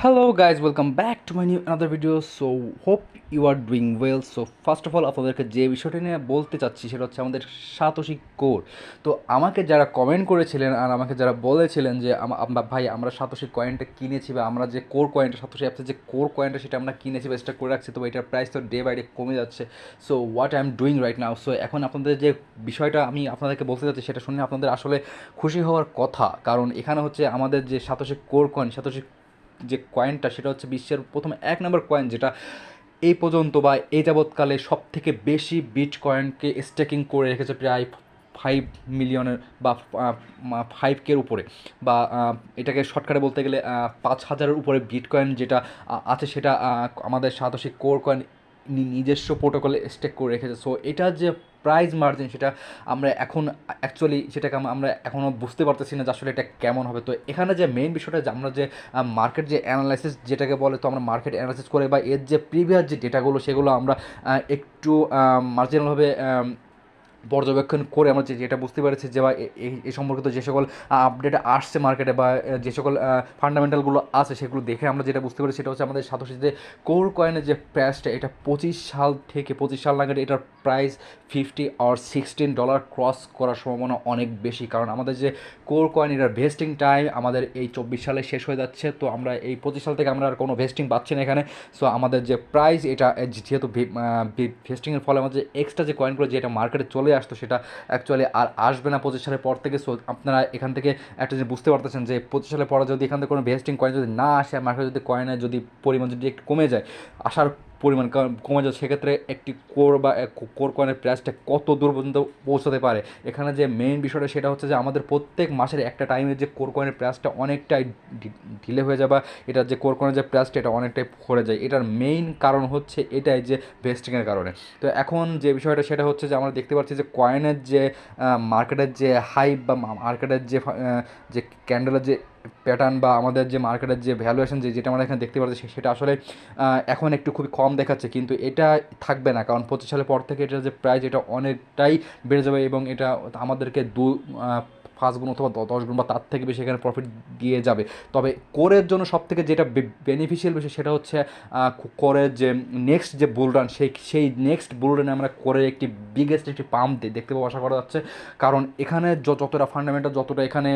Hello guys, welcome back to my new another video. So hope you are doing well. So first of all আপনাদেরকে যে বিষয়টা নিয়ে বলতে চাচ্ছি সেটা হচ্ছে আমাদের সাতোশি কোর। তো আমাকে যারা কমেন্ট করেছিলেন আর আমাকে যারা বলেছিলেন যে ভাই আমরা সাতোশি কয়েনটা কিনেছি বা আমরা যে কোর কয়েনটা সাতোশি অ্যাপসে যে কোর কয়েনটা সেটা আমরা কিনেছি বা সেটা করে রাখছি, তো এটার প্রাইস তো ডে বাই ডে কমে যাচ্ছে। So what I am doing right now. So এখন আপনাদের যে বিষয়টা আমি আপনাদেরকে বলতে চাচ্ছি সেটা শুনে আপনাদের আসলে খুশি হওয়ার কথা, কারণ এখানে হচ্ছে আমাদের যে সাতোশি কোর কয়েন, সাতোশি যে কয়েনটা সেটা হচ্ছে বিশ্বের প্রথম এক নম্বর কয়েন, যেটা এই পর্যন্ত বা এই যাবৎকালে সব থেকে বেশি বিট কয়েনকে স্টেকিং করে রেখেছে, প্রায় 5 মিলিয়নের বা 5K উপরে, বা এটাকে শর্টকাটে বলতে গেলে 5,000-এর উপরে বিট কয়েন যেটা আছে সেটা আমাদের সাতোশি কোর কয়েন নিজস্ব প্রোটোকলে স্টেক করে রেখেছে। সো এটার যে প্রাইস মার্জিন সেটা আমরা এখন অ্যাকচুয়ালি সেটাকে আমরা এখনও বুঝতে পারতেছি না যে আসলে এটা কেমন হবে। তো এখানে যে মেইন বিষয়টা যে আমরা যে মার্কেট যে অ্যানালাইসিস যেটাকে বলে, তো আমরা মার্কেট অ্যানালাইসিস করে বা এর যে প্রিভিয়াস যে ডেটাগুলো সেগুলো আমরা একটু মার্জিনালভাবে পর্যবেক্ষণ করে আমরা যেটা বুঝতে পেরেছি যে বা এই সম্পর্কিত যে সকল আপডেট আসছে মার্কেটে বা যে সকল ফান্ডামেন্টালগুলো আছে সেগুলো দেখে আমরা যেটা বুঝতে পারি সেটা হচ্ছে আমাদের সাতোশি যে কোর কয়েনের যে প্রাইসটা, এটা 25 সাল থেকে 25 সাল নাগাদ এটার প্রাইস $50 or $16 ক্রস করার সম্ভাবনা অনেক বেশি, কারণ আমাদের যে কোর কয়েন এটার ভেস্টিং টাইম আমাদের এই 24 সালে শেষ হয়ে যাচ্ছে। তো আমরা এই 25 সাল থেকে আমরা আর কোনো ভেস্টিং পাচ্ছি না এখানে। সো আমাদের যে প্রাইস এটা যেহেতু ভেস্টিংয়ের ফলে আমাদের যে এক্সট্রা যে কয়েনগুলো যেটা মার্কেটে চলে আসতো সেটা অ্যাকচুয়ালি আর আসবে না 25 সালের পর থেকে। সো আপনারা এখান থেকে একটা যে বুঝতে পারতেছেন যে 25 সালের পরে যদি এখান থেকে কোনো ভেস্টিং কয়েন যদি না আসে, মার্কেটে যদি কয়েনের যদি পরিমাণ যদি একটু কমে যায়, আসার পরিমাণ কমে যায়, সেক্ষেত্রে একটি কোর বা কোর কয়েনের প্রাইসটা কত দূর পর্যন্ত পৌঁছাতে পারে। এখানে যে মেইন বিষয়টা সেটা হচ্ছে যে আমাদের প্রত্যেক মাসের একটা টাইমের যে কোর কয়েনের প্রাইসটা অনেকটাই ঢিলে হয়ে যায়, বা এটার যে কোর কয়েনের যে প্রাইসটা এটা অনেকটাই পড়ে যায়। এটার মেইন কারণ হচ্ছে এটাই যে ভেস্টিংয়ের কারণে। তো এখন যে বিষয়টা সেটা হচ্ছে যে আমরা দেখতে পাচ্ছি যে কয়েনের যে মার্কেটের যে হাইপ বা মার্কেটের যে যে ক্যান্ডেলের যে প্যাটার্ন বা আমাদের যে মার্কেটের যে ভ্যালুয়েশন যেটা আমরা এখানে দেখতে পাচ্ছি সেটা আসলে এখন একটু খুবই কম দেখাচ্ছে, কিন্তু এটা থাকবে না, কারণ 25 সালের পর থেকে এটার যে প্রাইস এটা অনেকটাই বেড়ে যাবে এবং এটা আমাদেরকে 5 গুণ অথবা 10 গুণ বা তার থেকে বেশি এখানে প্রফিট দিয়ে যাবে। তবে কোরের জন্য সব থেকে যেটা বেনিফিশিয়াল বিষয় সেটা হচ্ছে কোরের যে নেক্সট যে বুলরান, সেই নেক্সট বুলরানে আমরা কোরের একটি বিগেস্ট একটি পাম্প দেখতে পাবো, আশা করা যাচ্ছে। কারণ এখানে যতটা ফান্ডামেন্টাল, যতটা এখানে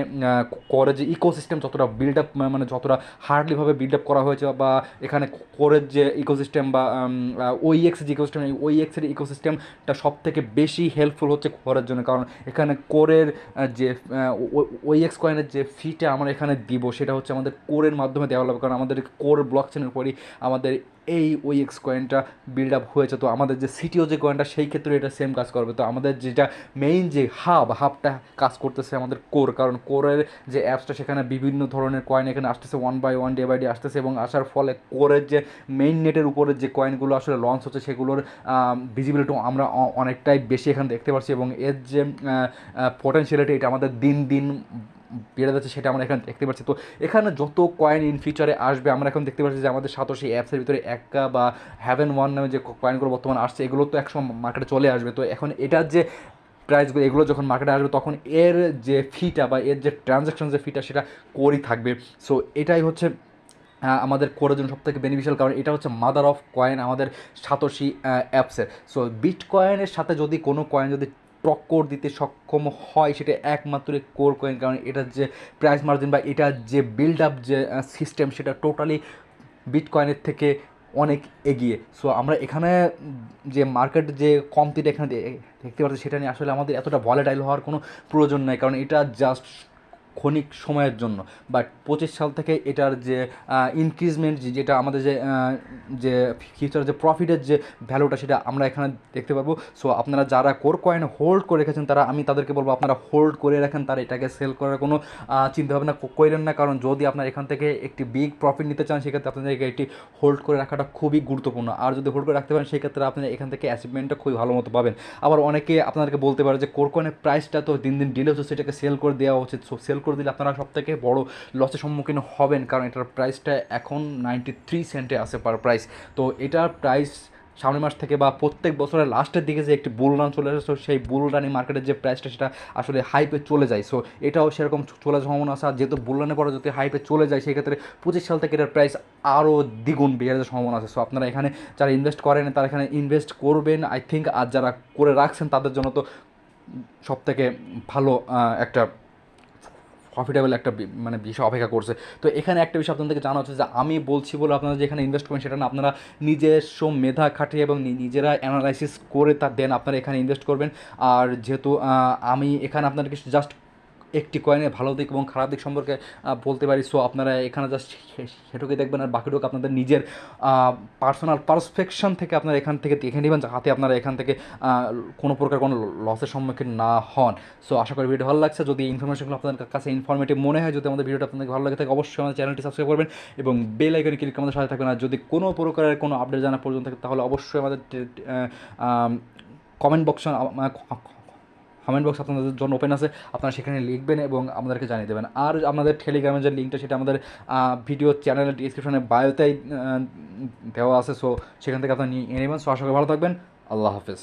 কোরের যে ইকোসিস্টেম যতটা বিল্ড আপ, মানে যতটা হার্ডলিভাবে বিল্ড আপ করা হয়েছে, বা এখানে কোরের যে ইকোসিস্টেম বা ওইএক্স যে ইকোসিস্টেম, এই ওইএক্সের ইকোসিস্টেমটা সব থেকে বেশি হেল্পফুল হচ্ছে কোরের জন্য, কারণ এখানে কোরের যে ওইএক্স কয়েনের যে ফিটা আমরা এখানে দিব সেটা হচ্ছে আমাদের কোরের মাধ্যমে দেওয়া হবে, কারণ আমাদের কোর ব্লক চেনের উপরই আমাদের এই ওইএক্স কয়েনটা বিল্ড আপ হয়েছে। তো আমাদের যে সিটিও যে কয়েনটা সেই ক্ষেত্রে এটা সেম কাজ করবে। তো আমাদের যেটা মেইন যে হাবটা কাজ করতেছে আমাদের কোর, কারণ কোরের যে অ্যাপসটা সেখানে বিভিন্ন ধরনের কয়েন এখানে আসতেছে, one by one day by day আসতেছে, এবং আসার ফলে কোরের যে মেইন নেটের উপরে যে কয়েনগুলো আসলে লঞ্চ হচ্ছে সেগুলোর ভিজিবিলিটি আমরা অনেকটাই বেশি এখানে দেখতে পাচ্ছি, এবং এর যে পোটেনশিয়ালিটি এটা আমাদের দিন দিন বেড়ে যাচ্ছে সেটা আমরা এখানে দেখতে পাচ্ছি। তো এখানে যত কয়েন ইন ফিউচারে আসবে আমরা এখন দেখতে পাচ্ছি যে আমাদের সাতোশি অ্যাপসের ভিতরে এক্কা বা হ্যাভেন ওয়ান নামে যে কয়েনগুলো বর্তমানে আসছে এগুলো তো একসময় মার্কেটে চলে আসবে। তো এখন এটার যে প্রাইসগুলো এগুলো যখন মার্কেটে আসবে তখন এর যে ফিটা বা এর যে ট্রানজ্যাকশন যে ফিটা সেটা কোরই থাকবে। সো এটাই হচ্ছে আমাদের কোরের জন্য সবথেকে বেনিফিশিয়াল, কারণ এটা হচ্ছে মাদার অফ কয়েন আমাদের সাতোশি অ্যাপসের। সো বিট কয়েনের সাথে যদি কোনো কয়েন যদি টক্কর দিতে সক্ষম হয় সেটা একমাত্র কোর কয়েন, কারণ এটার যে প্রাইস মার্জিন বা এটার যে বিল্ড আপ যে সিস্টেম সেটা টোটালি বিটকয়েনের থেকে অনেক এগিয়ে। সো আমরা এখানে যে মার্কেট যে কমতিটা এখানে দেখতে পাচ্ছি সেটা নিয়ে আসলে আমাদের এতটা ভলেটাইল হওয়ার কোনো প্রয়োজন নেই, কারণ এটা জাস্ট ক্ষণিক সময়ের জন্য। বাট 25 সাল থেকে এটার যে ইনক্রিজমেন্ট যেটা আমাদের যে ফিউচার যে প্রফিটের যে ভ্যালুটা সেটা আমরা এখানে দেখতে পাবো। সো আপনারা যারা কোর কয়েন হোল্ড করে রেখেছেন আমি তাদেরকে বলবো আপনারা হোল্ড করে রাখেন, তারা এটাকে সেল করার কোনো চিন্তাভাবনা করেন না, কারণ যদি আপনার এখান থেকে একটি বিগ প্রফিট নিতে চান সেক্ষেত্রে আপনাদেরকে এটি হোল্ড করে রাখাটা খুবই গুরুত্বপূর্ণ। আর যদি হোল্ড করে রাখতে পারেন সেক্ষেত্রে আপনারা এখান থেকে অ্যাচিভমেন্টটা খুবই ভালো মতো পাবেন। আবার অনেকে আপনাদেরকে বলতে পারে যে কোর কয়েনের প্রাইসটা তো দিন দিন ডিলে হচ্ছে, সেটাকে সেল করে দেওয়া উচিত। সো সেল করে দিলে আপনারা সবথেকে বড় লসের সম্মুখীন হবেন, কারণ এটার প্রাইসটা এখন 93 সেন্টে আছে পার প্রাইস। তো এটার প্রাইস সামনের মাস থেকে বা প্রত্যেক বছরের লাস্টের দিকে যে একটি বুল রান চলে আসে, সো সেই বুল রানি মার্কেটের যে প্রাইসটা সেটা আসলে হাইপে চলে যায়। সো এটাও সেরকম চলে যাওয়ার সম্ভাবনা আছে। আর যেহেতু বুল রানের পরে যদি হাইপে চলে যায় সেক্ষেত্রে 25 সাল থেকে এটার প্রাইস আরও দ্বিগুণ বেড়ে যাওয়ার সম্ভাবনা আছে। সো আপনারা এখানে যারা ইনভেস্ট করেন তারা এখানে ইনভেস্ট করবেন আই থিঙ্ক। আর যারা করে রাখছেন তাদের জন্য তো সবথেকে ভালো একটা প্রফিটেবল একটা মানে বিষয় অপেক্ষা করছে। তো এখানে একটা বিষয় আপনাদেরকে জানা হচ্ছে যে আমি বলছি বলে আপনারা যে এখানে ইনভেস্ট করবেন সেটা না, আপনারা নিজস্ব মেধা খাটিয়ে এবং নিজেরা অ্যানালাইসিস করে তা দেন আপনারা এখানে ইনভেস্ট করবেন। আর যেহেতু আমি এখানে আপনাদেরকে জাস্ট একটি কয়েনের ভালো দিক এবং খারাপ দিক সম্পর্কে বলতে পারি, সো আপনারা এখানে জাস্ট সেটুকুই দেখবেন আর বাকিটুকু আপনাদের নিজের পার্সোনাল পারসপেকশন থেকে আপনারা এখান থেকে দেখে নেবেন যাতে আপনারা এখান থেকে কোনো প্রকার কোনো লসের সম্মুখীন না হন। সো আশা করি ভিডিও ভালো লাগছে। যদি ইনফরমেশনগুলো আপনাদের কাছে ইনফরমেটিভ মনে হয়, যদি আমাদের ভিডিওটা আপনাদের ভালো লাগে থাকে, অবশ্যই আমাদের চ্যানেলটি সাবস্ক্রাইব করবেন এবং বেল আইকনে ক্লিক করে আমাদের সাথে থাকবেন। আর যদি কোনো প্রকারের কোনো আপডেট জানা পর্যন্ত থাকে তাহলে অবশ্যই আমাদের কমেন্ট বক্স আপনাদের জন্য ওপেন আছে, আপনারা সেখানে লিখবেন এবং আমাদেরকে জানিয়ে দেবেন। আর আমাদের টেলিগ্রামের যে লিঙ্কটা সেটা আমাদের ভিডিও চ্যানেলের ডিসক্রিপশনে বায়োতেই দেওয়া আছে, সো সেখান থেকে আপনারা নিয়ে নেবেন। সো আশা করি ভালো থাকবেন। আল্লাহ হাফেজ।